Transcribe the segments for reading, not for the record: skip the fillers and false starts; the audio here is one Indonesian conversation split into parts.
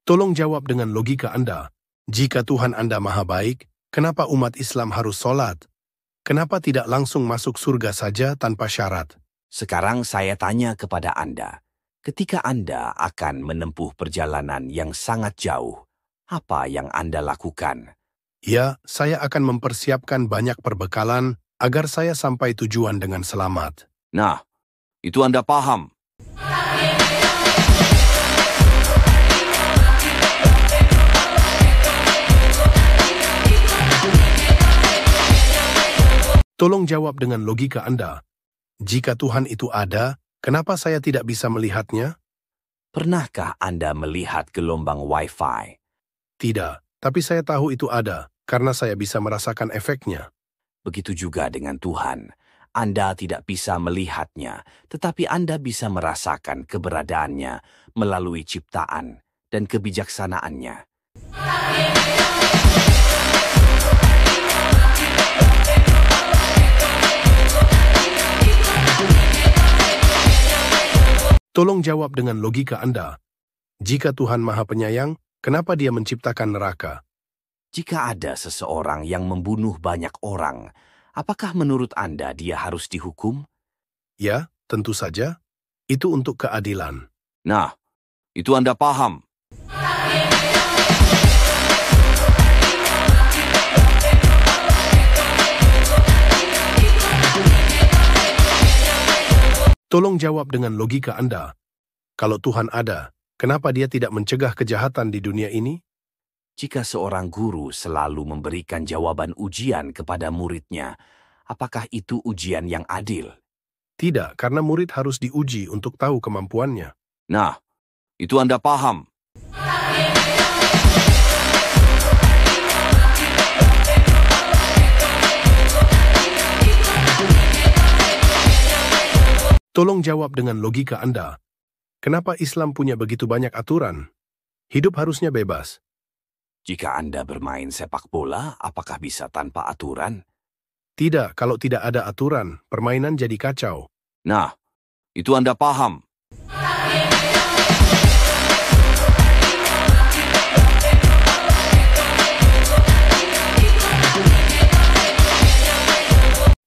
Tolong jawab dengan logika Anda. Jika Tuhan Anda Maha Baik, kenapa umat Islam harus sholat? Kenapa tidak langsung masuk surga saja tanpa syarat? Sekarang saya tanya kepada Anda, ketika Anda akan menempuh perjalanan yang sangat jauh, apa yang Anda lakukan? Ya, saya akan mempersiapkan banyak perbekalan agar saya sampai tujuan dengan selamat. Nah, itu Anda paham. Tolong jawab dengan logika Anda. Jika Tuhan itu ada, kenapa saya tidak bisa melihatnya? Pernahkah Anda melihat gelombang Wi-Fi? Tidak, tapi saya tahu itu ada, karena saya bisa merasakan efeknya. Begitu juga dengan Tuhan. Anda tidak bisa melihatnya, tetapi Anda bisa merasakan keberadaannya melalui ciptaan dan kebijaksanaannya. Tolong jawab dengan logika Anda. Jika Tuhan Maha Penyayang, kenapa Dia menciptakan neraka? Jika ada seseorang yang membunuh banyak orang, apakah menurut Anda dia harus dihukum? Ya, tentu saja. Itu untuk keadilan. Nah, itu Anda paham. Tolong jawab dengan logika Anda. Kalau Tuhan ada, kenapa Dia tidak mencegah kejahatan di dunia ini? Jika seorang guru selalu memberikan jawaban ujian kepada muridnya, apakah itu ujian yang adil? Tidak, karena murid harus diuji untuk tahu kemampuannya. Nah, itu Anda paham. Tolong jawab dengan logika Anda. Kenapa Islam punya begitu banyak aturan? Hidup harusnya bebas. Jika Anda bermain sepak bola, apakah bisa tanpa aturan? Tidak, kalau tidak ada aturan, permainan jadi kacau. Nah, itu Anda paham.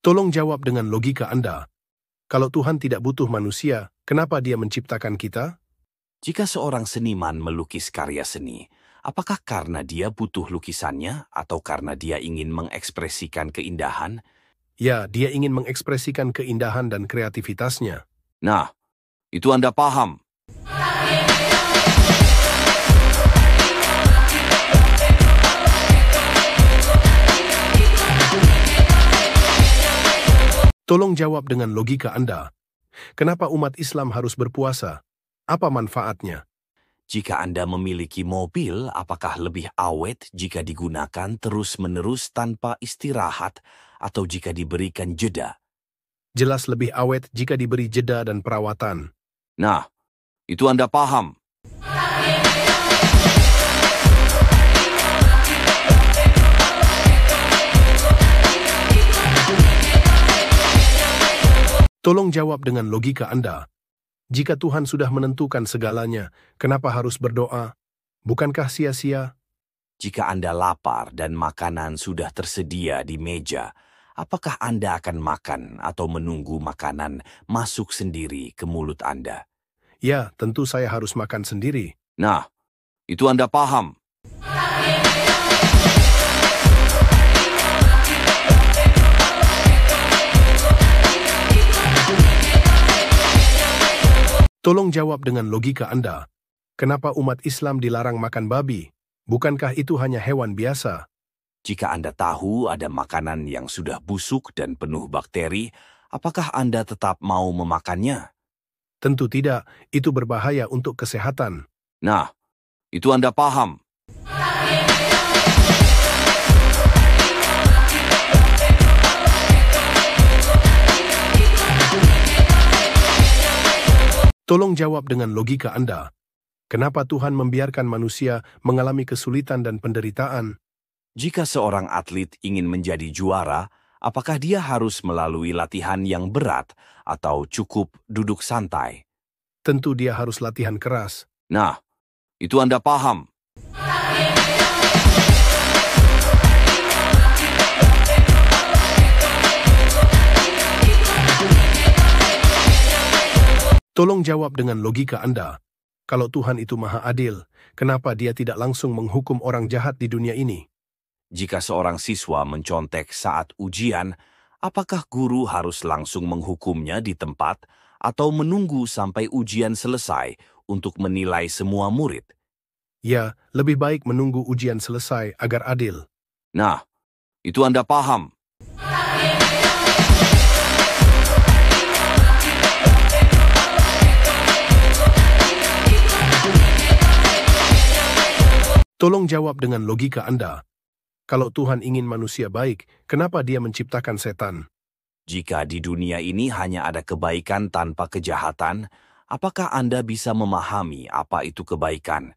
Tolong jawab dengan logika Anda. Kalau Tuhan tidak butuh manusia, kenapa Dia menciptakan kita? Jika seorang seniman melukis karya seni, apakah karena dia butuh lukisannya atau karena dia ingin mengekspresikan keindahan? Ya, Dia ingin mengekspresikan keindahan dan kreativitasnya. Nah, itu Anda paham. Tolong jawab dengan logika Anda. Kenapa umat Islam harus berpuasa? Apa manfaatnya? Jika Anda memiliki mobil, apakah lebih awet jika digunakan terus-menerus tanpa istirahat atau jika diberikan jeda? Jelas lebih awet jika diberi jeda dan perawatan. Nah, itu Anda paham. Tolong jawab dengan logika Anda. Jika Tuhan sudah menentukan segalanya, kenapa harus berdoa? Bukankah sia-sia? Jika Anda lapar dan makanan sudah tersedia di meja, apakah Anda akan makan atau menunggu makanan masuk sendiri ke mulut Anda? Ya, tentu saya harus makan sendiri. Nah, itu Anda paham. Tolong jawab dengan logika Anda. Kenapa umat Islam dilarang makan babi? Bukankah itu hanya hewan biasa? Jika Anda tahu ada makanan yang sudah busuk dan penuh bakteri, apakah Anda tetap mau memakannya? Tentu tidak, itu berbahaya untuk kesehatan. Nah, itu Anda paham. Tolong jawab dengan logika Anda. Kenapa Tuhan membiarkan manusia mengalami kesulitan dan penderitaan? Jika seorang atlet ingin menjadi juara, apakah dia harus melalui latihan yang berat atau cukup duduk santai? Tentu dia harus latihan keras. Nah, Itu Anda paham. Tolong jawab dengan logika Anda. Kalau Tuhan itu maha adil, kenapa dia tidak langsung menghukum orang jahat di dunia ini? Jika seorang siswa mencontek saat ujian, apakah guru harus langsung menghukumnya di tempat atau menunggu sampai ujian selesai untuk menilai semua murid? Ya, lebih baik menunggu ujian selesai agar adil. Nah, itu Anda paham. Tolong jawab dengan logika Anda. Kalau Tuhan ingin manusia baik, kenapa dia menciptakan setan? Jika di dunia ini hanya ada kebaikan tanpa kejahatan, apakah Anda bisa memahami apa itu kebaikan?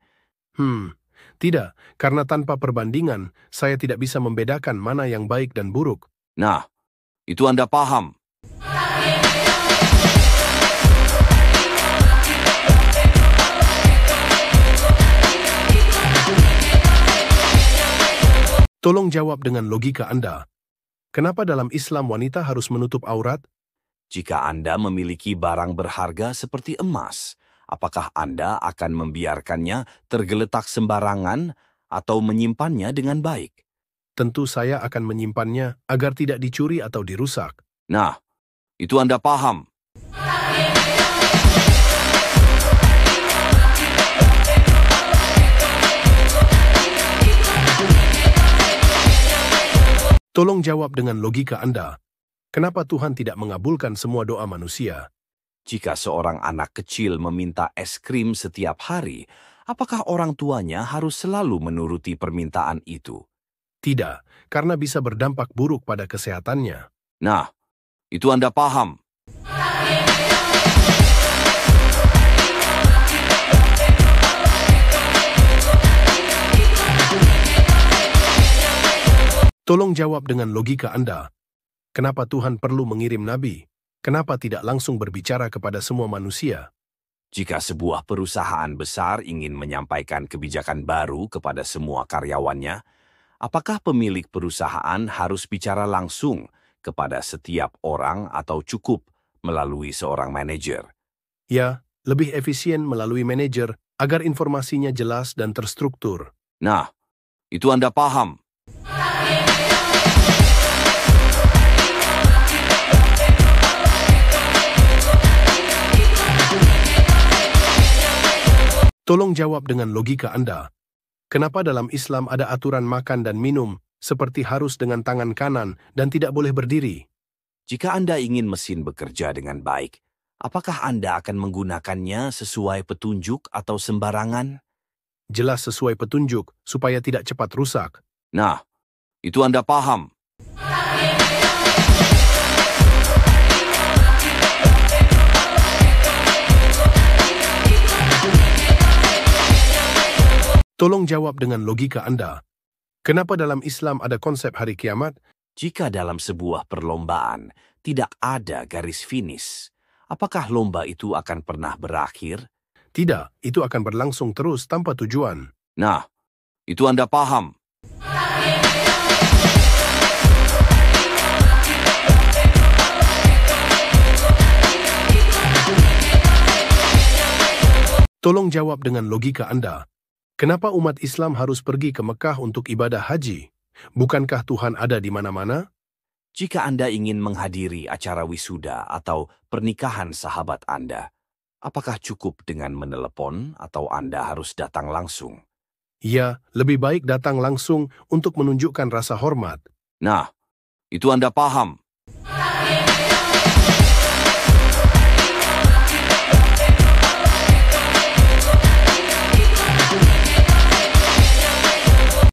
Tidak, karena tanpa perbandingan, saya tidak bisa membedakan mana yang baik dan buruk. Nah, itu Anda paham. Tolong jawab dengan logika Anda. Kenapa dalam Islam wanita harus menutup aurat? Jika Anda memiliki barang berharga seperti emas, apakah Anda akan membiarkannya tergeletak sembarangan atau menyimpannya dengan baik? Tentu saya akan menyimpannya agar tidak dicuri atau dirusak. Nah, itu Anda paham. Tolong jawab dengan logika Anda. Kenapa Tuhan tidak mengabulkan semua doa manusia? Jika seorang anak kecil meminta es krim setiap hari, apakah orang tuanya harus selalu menuruti permintaan itu? Tidak, karena bisa berdampak buruk pada kesehatannya. Nah, itu Anda paham. Tolong jawab dengan logika Anda. Kenapa Tuhan perlu mengirim nabi? Kenapa tidak langsung berbicara kepada semua manusia? Jika sebuah perusahaan besar ingin menyampaikan kebijakan baru kepada semua karyawannya, apakah pemilik perusahaan harus bicara langsung kepada setiap orang atau cukup melalui seorang manajer? Ya, lebih efisien melalui manajer agar informasinya jelas dan terstruktur. Nah, itu Anda paham. Tolong jawab dengan logika Anda. Kenapa dalam Islam ada aturan makan dan minum seperti harus dengan tangan kanan dan tidak boleh berdiri? Jika Anda ingin mesin bekerja dengan baik, apakah Anda akan menggunakannya sesuai petunjuk atau sembarangan? Jelas sesuai petunjuk supaya tidak cepat rusak. Nah, itu Anda paham. Tolong jawab dengan logika Anda. Kenapa dalam Islam ada konsep hari kiamat? Jika dalam sebuah perlombaan tidak ada garis finish, apakah lomba itu akan pernah berakhir? Tidak, itu akan berlangsung terus tanpa tujuan. Nah, itu Anda paham. Tolong jawab dengan logika Anda. Kenapa umat Islam harus pergi ke Mekah untuk ibadah haji? Bukankah Tuhan ada di mana-mana? Jika Anda ingin menghadiri acara wisuda atau pernikahan sahabat Anda, apakah cukup dengan menelepon atau Anda harus datang langsung? Ya, lebih baik datang langsung untuk menunjukkan rasa hormat. Nah, itu Anda paham.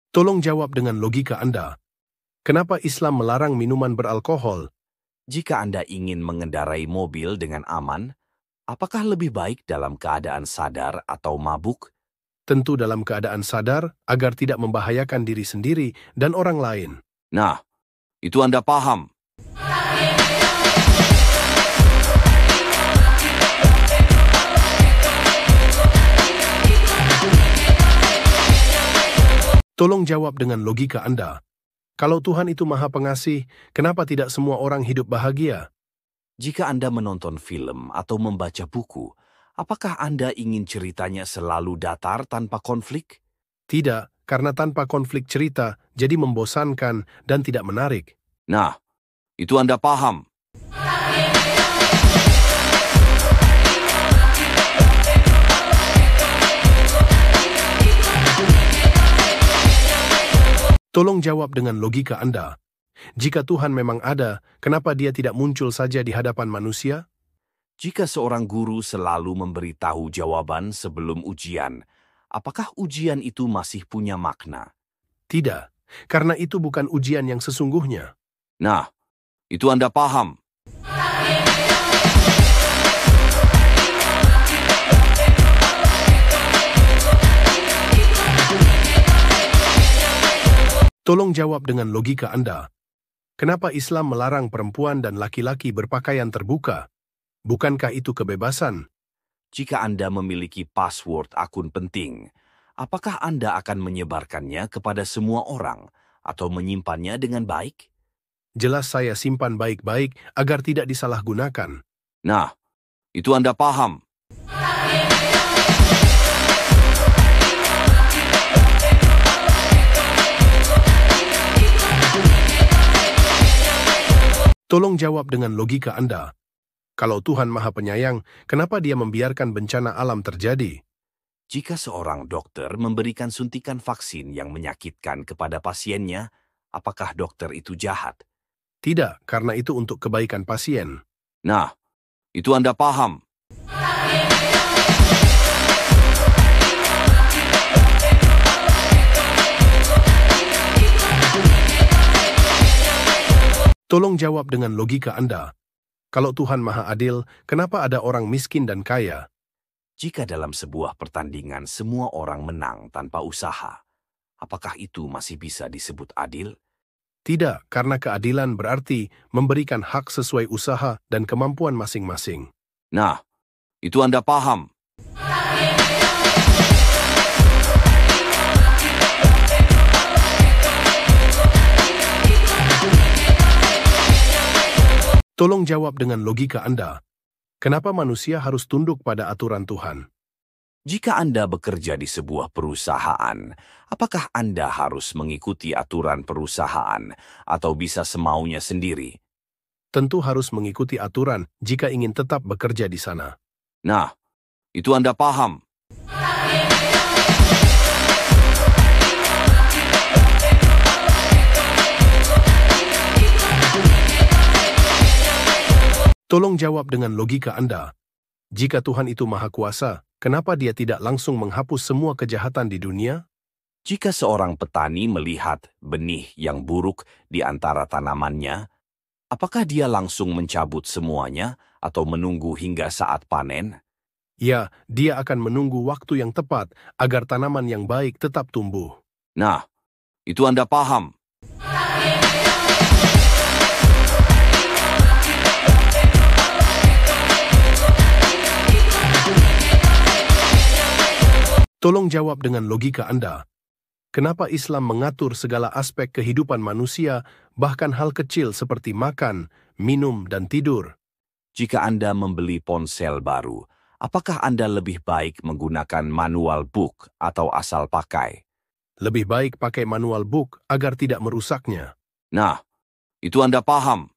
Tolong jawab dengan logika Anda. Kenapa Islam melarang minuman beralkohol? Jika Anda ingin mengendarai mobil dengan aman, apakah lebih baik dalam keadaan sadar atau mabuk? Tentu dalam keadaan sadar agar tidak membahayakan diri sendiri dan orang lain. Nah, itu Anda paham. Tolong jawab dengan logika Anda. Kalau Tuhan itu Maha Pengasih, kenapa tidak semua orang hidup bahagia? Jika Anda menonton film atau membaca buku, apakah Anda ingin ceritanya selalu datar tanpa konflik? Tidak, karena tanpa konflik cerita jadi membosankan dan tidak menarik. Nah, itu Anda paham. Tolong jawab dengan logika Anda. Jika Tuhan memang ada, kenapa Dia tidak muncul saja di hadapan manusia? Jika seorang guru selalu memberitahu jawaban sebelum ujian, apakah ujian itu masih punya makna? Tidak, karena itu bukan ujian yang sesungguhnya. Nah, itu Anda paham. Tolong jawab dengan logika Anda. Kenapa Islam melarang perempuan dan laki-laki berpakaian terbuka? Bukankah itu kebebasan? Jika Anda memiliki password akun penting, apakah Anda akan menyebarkannya kepada semua orang atau menyimpannya dengan baik? Jelas saya simpan baik-baik agar tidak disalahgunakan. Nah, itu Anda paham. Tolong jawab dengan logika Anda. Kalau Tuhan Maha Penyayang, kenapa Dia membiarkan bencana alam terjadi? Jika seorang dokter memberikan suntikan vaksin yang menyakitkan kepada pasiennya, apakah dokter itu jahat? Tidak, karena itu untuk kebaikan pasien. Nah, itu Anda paham. Tolong jawab dengan logika Anda. Kalau Tuhan Maha Adil, kenapa ada orang miskin dan kaya? Jika dalam sebuah pertandingan semua orang menang tanpa usaha, apakah itu masih bisa disebut adil? Tidak, karena keadilan berarti memberikan hak sesuai usaha dan kemampuan masing-masing. Nah, itu Anda paham. Tolong jawab dengan logika Anda. Kenapa manusia harus tunduk pada aturan Tuhan? Jika Anda bekerja di sebuah perusahaan, apakah Anda harus mengikuti aturan perusahaan atau bisa semaunya sendiri? Tentu harus mengikuti aturan jika ingin tetap bekerja di sana. Nah, itu Anda paham. Tolong jawab dengan logika Anda. Jika Tuhan itu Maha Kuasa, kenapa Dia tidak langsung menghapus semua kejahatan di dunia? Jika seorang petani melihat benih yang buruk di antara tanamannya, apakah dia langsung mencabut semuanya atau menunggu hingga saat panen? Ya, dia akan menunggu waktu yang tepat agar tanaman yang baik tetap tumbuh. Nah, itu Anda paham. Tolong jawab dengan logika Anda. Kenapa Islam mengatur segala aspek kehidupan manusia, bahkan hal kecil seperti makan, minum, dan tidur? Jika Anda membeli ponsel baru, apakah Anda lebih baik menggunakan manual book atau asal pakai? Lebih baik pakai manual book agar tidak merusaknya. Nah, itu Anda paham.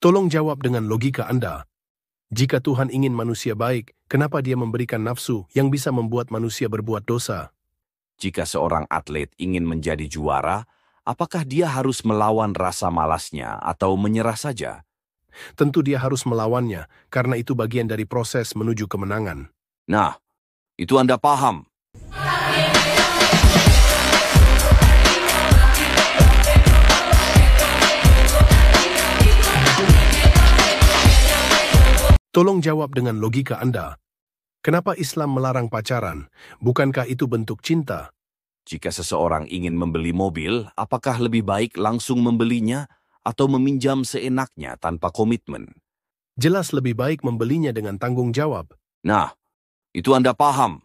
Tolong jawab dengan logika Anda. Jika Tuhan ingin manusia baik, kenapa Dia memberikan nafsu yang bisa membuat manusia berbuat dosa? Jika seorang atlet ingin menjadi juara, apakah dia harus melawan rasa malasnya atau menyerah saja? Tentu dia harus melawannya, karena itu bagian dari proses menuju kemenangan. Nah, itu Anda paham. Tolong jawab dengan logika Anda. Kenapa Islam melarang pacaran? Bukankah itu bentuk cinta? Jika seseorang ingin membeli mobil, apakah lebih baik langsung membelinya atau meminjam seenaknya tanpa komitmen? Jelas lebih baik membelinya dengan tanggung jawab. Nah, itu Anda paham.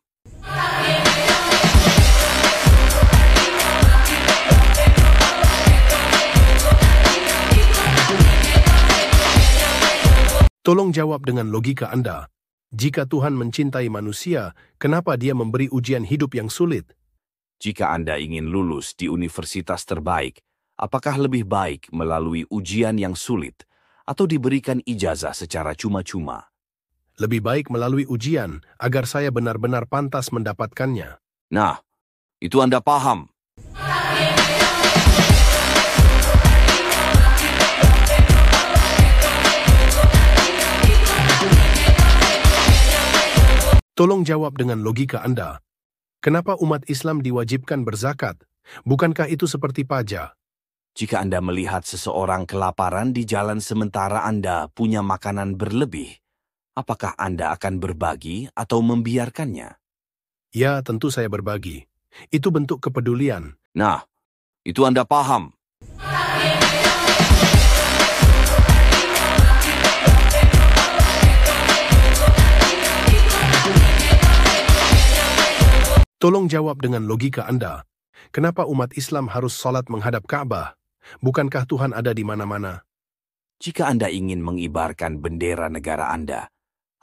Tolong jawab dengan logika Anda. Jika Tuhan mencintai manusia, kenapa Dia memberi ujian hidup yang sulit? Jika Anda ingin lulus di universitas terbaik, apakah lebih baik melalui ujian yang sulit atau diberikan ijazah secara cuma-cuma? Lebih baik melalui ujian agar saya benar-benar pantas mendapatkannya. Nah, itu Anda paham. Tolong jawab dengan logika Anda. Kenapa umat Islam diwajibkan berzakat? Bukankah itu seperti pajak? Jika Anda melihat seseorang kelaparan di jalan sementara Anda punya makanan berlebih, apakah Anda akan berbagi atau membiarkannya? Ya, tentu saya berbagi. Itu bentuk kepedulian. Nah, itu Anda paham. Tolong jawab dengan logika Anda. Kenapa umat Islam harus sholat menghadap Ka'bah? Bukankah Tuhan ada di mana-mana? Jika Anda ingin mengibarkan bendera negara Anda,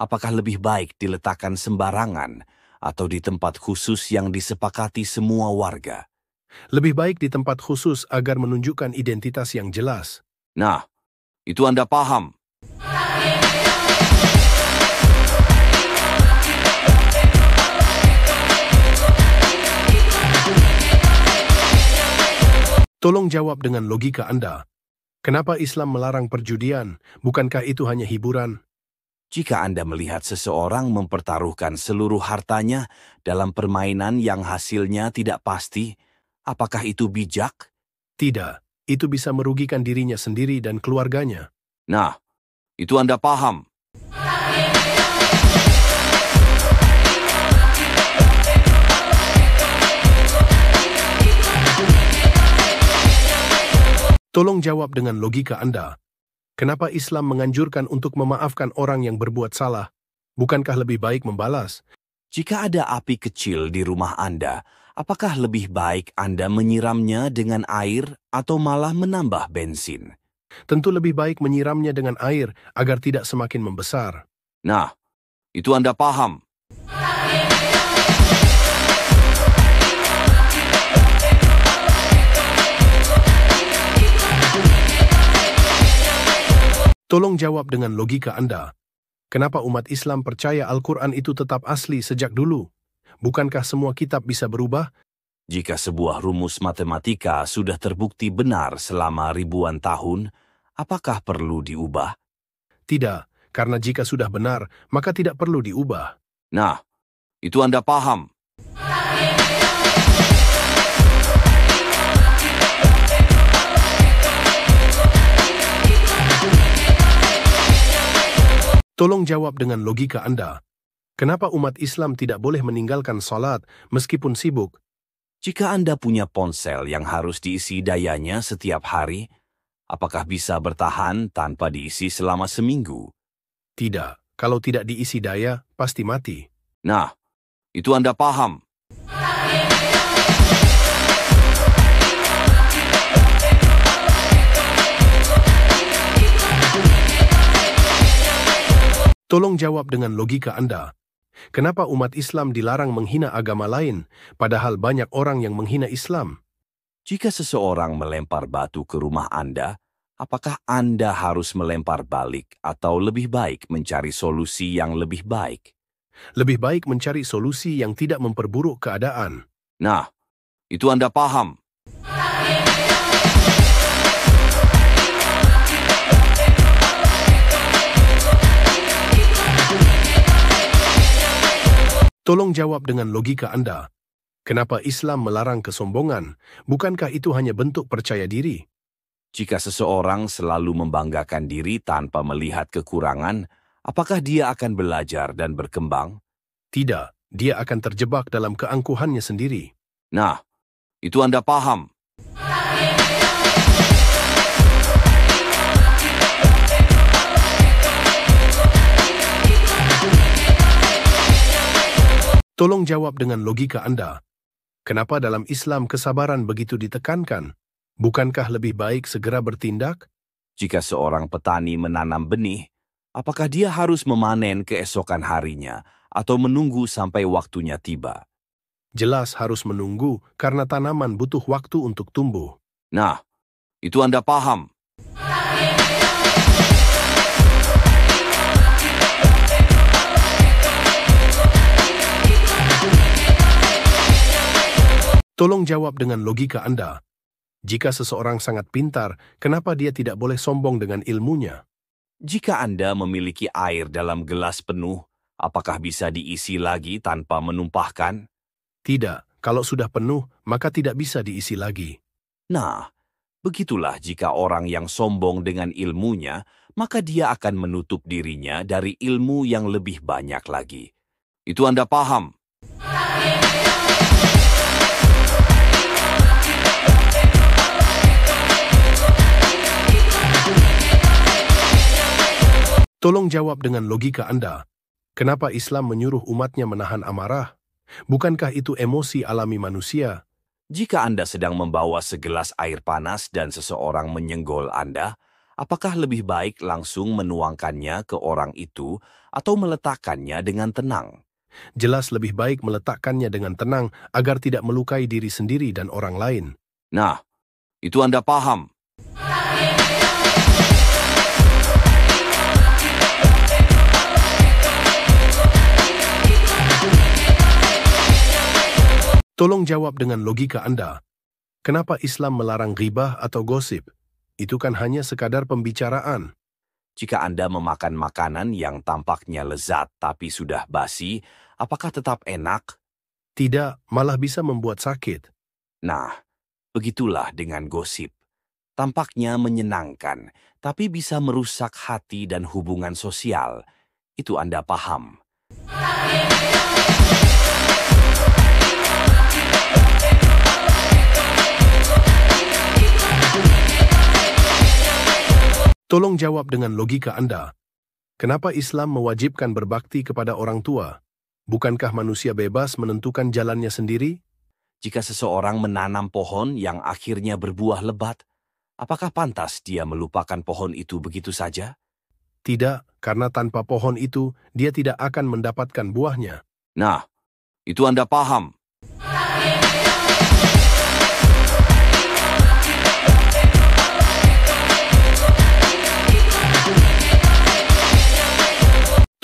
apakah lebih baik diletakkan sembarangan atau di tempat khusus yang disepakati semua warga? Lebih baik di tempat khusus agar menunjukkan identitas yang jelas. Nah, itu Anda paham. Tolong jawab dengan logika Anda. Kenapa Islam melarang perjudian? Bukankah itu hanya hiburan? Jika Anda melihat seseorang mempertaruhkan seluruh hartanya dalam permainan yang hasilnya tidak pasti, apakah itu bijak? Tidak, itu bisa merugikan dirinya sendiri dan keluarganya. Nah, itu Anda paham. Tolong jawab dengan logika Anda. Kenapa Islam menganjurkan untuk memaafkan orang yang berbuat salah? Bukankah lebih baik membalas? Jika ada api kecil di rumah Anda, apakah lebih baik Anda menyiramnya dengan air atau malah menambah bensin? Tentu lebih baik menyiramnya dengan air agar tidak semakin membesar. Nah, itu Anda paham. Tolong jawab dengan logika Anda. Kenapa umat Islam percaya Al-Quran itu tetap asli sejak dulu? Bukankah semua kitab bisa berubah? Jika sebuah rumus matematika sudah terbukti benar selama ribuan tahun, apakah perlu diubah? Tidak, karena jika sudah benar, maka tidak perlu diubah. Nah, itu Anda paham. Tolong jawab dengan logika Anda. Kenapa umat Islam tidak boleh meninggalkan sholat meskipun sibuk? Jika Anda punya ponsel yang harus diisi dayanya setiap hari, apakah bisa bertahan tanpa diisi selama seminggu? Tidak, kalau tidak diisi daya, pasti mati. Nah, itu Anda paham. Tolong jawab dengan logika Anda. Kenapa umat Islam dilarang menghina agama lain, padahal banyak orang yang menghina Islam? Jika seseorang melempar batu ke rumah Anda, apakah Anda harus melempar balik atau lebih baik mencari solusi yang lebih baik? Lebih baik mencari solusi yang tidak memperburuk keadaan. Nah, itu Anda paham. Tolong jawab dengan logika Anda. Kenapa Islam melarang kesombongan? Bukankah itu hanya bentuk percaya diri? Jika seseorang selalu membanggakan diri tanpa melihat kekurangan, apakah dia akan belajar dan berkembang? Tidak, dia akan terjebak dalam keangkuhannya sendiri. Nah, itu Anda paham. Tolong jawab dengan logika Anda. Kenapa dalam Islam kesabaran begitu ditekankan? Bukankah lebih baik segera bertindak? Jika seorang petani menanam benih, apakah dia harus memanen keesokan harinya atau menunggu sampai waktunya tiba? Jelas harus menunggu karena tanaman butuh waktu untuk tumbuh. Nah, itu Anda paham. Tolong jawab dengan logika Anda. Jika seseorang sangat pintar, kenapa dia tidak boleh sombong dengan ilmunya? Jika Anda memiliki air dalam gelas penuh, apakah bisa diisi lagi tanpa menumpahkan? Tidak, kalau sudah penuh, maka tidak bisa diisi lagi. Nah, begitulah jika orang yang sombong dengan ilmunya, maka dia akan menutup dirinya dari ilmu yang lebih banyak lagi. Itu Anda paham? Tolong jawab dengan logika Anda. Kenapa Islam menyuruh umatnya menahan amarah? Bukankah itu emosi alami manusia? Jika Anda sedang membawa segelas air panas dan seseorang menyenggol Anda, apakah lebih baik langsung menuangkannya ke orang itu atau meletakkannya dengan tenang? Jelas lebih baik meletakkannya dengan tenang agar tidak melukai diri sendiri dan orang lain. Nah, itu Anda paham. Tolong jawab dengan logika Anda. Kenapa Islam melarang ghibah atau gosip? Itu kan hanya sekadar pembicaraan. Jika Anda memakan makanan yang tampaknya lezat tapi sudah basi, apakah tetap enak? Tidak, malah bisa membuat sakit. Nah, begitulah dengan gosip. Tampaknya menyenangkan, tapi bisa merusak hati dan hubungan sosial. Itu Anda paham. Tolong jawab dengan logika Anda. Kenapa Islam mewajibkan berbakti kepada orang tua? Bukankah manusia bebas menentukan jalannya sendiri? Jika seseorang menanam pohon yang akhirnya berbuah lebat, apakah pantas dia melupakan pohon itu begitu saja? Tidak, karena tanpa pohon itu, dia tidak akan mendapatkan buahnya. Nah, itu Anda paham.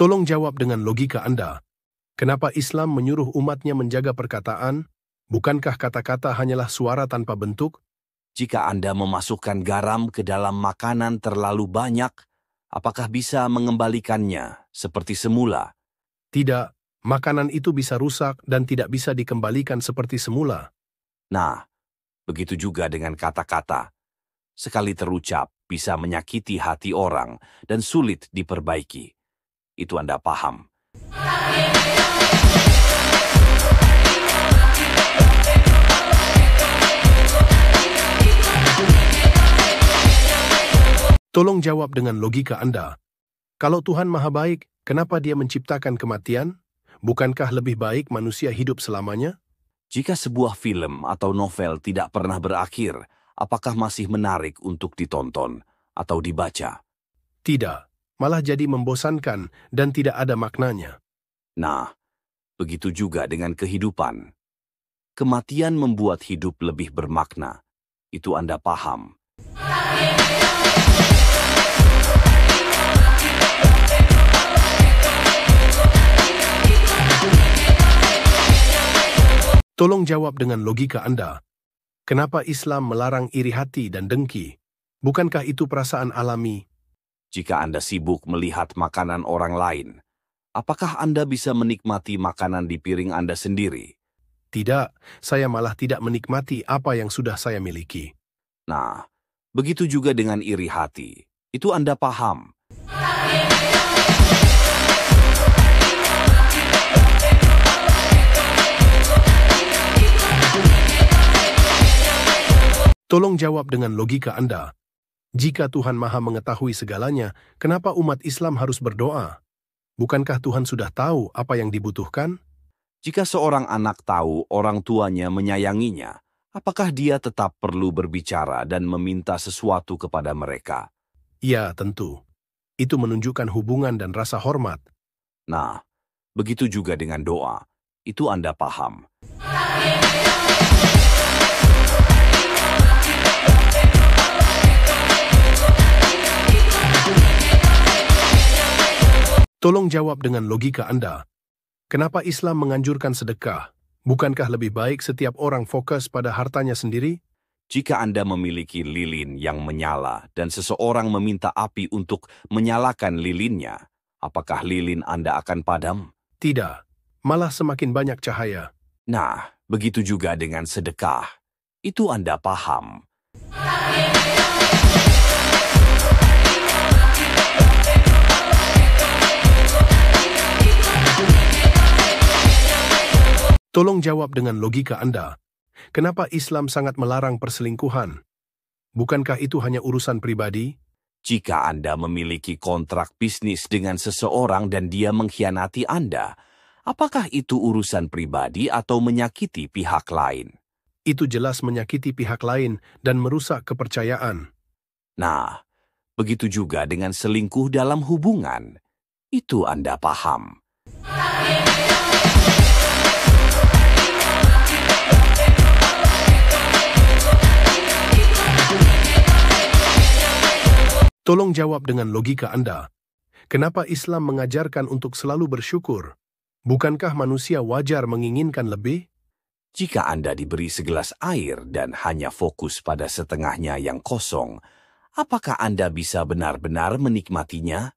Tolong jawab dengan logika Anda. Kenapa Islam menyuruh umatnya menjaga perkataan? Bukankah kata-kata hanyalah suara tanpa bentuk? Jika Anda memasukkan garam ke dalam makanan terlalu banyak, apakah bisa mengembalikannya seperti semula? Tidak, makanan itu bisa rusak dan tidak bisa dikembalikan seperti semula. Nah, begitu juga dengan kata-kata. Sekali terucap bisa menyakiti hati orang dan sulit diperbaiki. Itu Anda paham. Tolong jawab dengan logika Anda. Kalau Tuhan Maha Baik, kenapa Dia menciptakan kematian? Bukankah lebih baik manusia hidup selamanya? Jika sebuah film atau novel tidak pernah berakhir, apakah masih menarik untuk ditonton atau dibaca? Tidak, malah jadi membosankan dan tidak ada maknanya. Nah, begitu juga dengan kehidupan. Kematian membuat hidup lebih bermakna. Itu Anda paham. Tolong jawab dengan logika Anda. Kenapa Islam melarang iri hati dan dengki? Bukankah itu perasaan alami? Jika Anda sibuk melihat makanan orang lain, apakah Anda bisa menikmati makanan di piring Anda sendiri? Tidak, saya malah tidak menikmati apa yang sudah saya miliki. Nah, begitu juga dengan iri hati. Itu Anda paham. Tolong jawab dengan logika Anda. Jika Tuhan Maha mengetahui segalanya, kenapa umat Islam harus berdoa? Bukankah Tuhan sudah tahu apa yang dibutuhkan? Jika seorang anak tahu orang tuanya menyayanginya, apakah dia tetap perlu berbicara dan meminta sesuatu kepada mereka? Ya, tentu. Itu menunjukkan hubungan dan rasa hormat. Nah, begitu juga dengan doa. Itu Anda paham. Tolong jawab dengan logika Anda. Kenapa Islam menganjurkan sedekah? Bukankah lebih baik setiap orang fokus pada hartanya sendiri? Jika Anda memiliki lilin yang menyala dan seseorang meminta api untuk menyalakan lilinnya, apakah lilin Anda akan padam? Tidak. Malah semakin banyak cahaya. Nah, begitu juga dengan sedekah. Itu Anda paham. Tolong jawab dengan logika Anda. Kenapa Islam sangat melarang perselingkuhan? Bukankah itu hanya urusan pribadi? Jika Anda memiliki kontrak bisnis dengan seseorang dan dia mengkhianati Anda, apakah itu urusan pribadi atau menyakiti pihak lain? Itu jelas menyakiti pihak lain dan merusak kepercayaan. Nah, begitu juga dengan selingkuh dalam hubungan. Itu Anda paham. Tolong jawab dengan logika Anda. Kenapa Islam mengajarkan untuk selalu bersyukur? Bukankah manusia wajar menginginkan lebih? Jika Anda diberi segelas air dan hanya fokus pada setengahnya yang kosong, apakah Anda bisa benar-benar menikmatinya?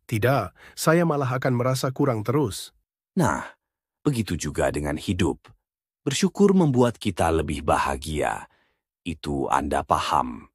Tidak, saya malah akan merasa kurang terus. Nah, begitu juga dengan hidup. Bersyukur membuat kita lebih bahagia. Itu Anda paham.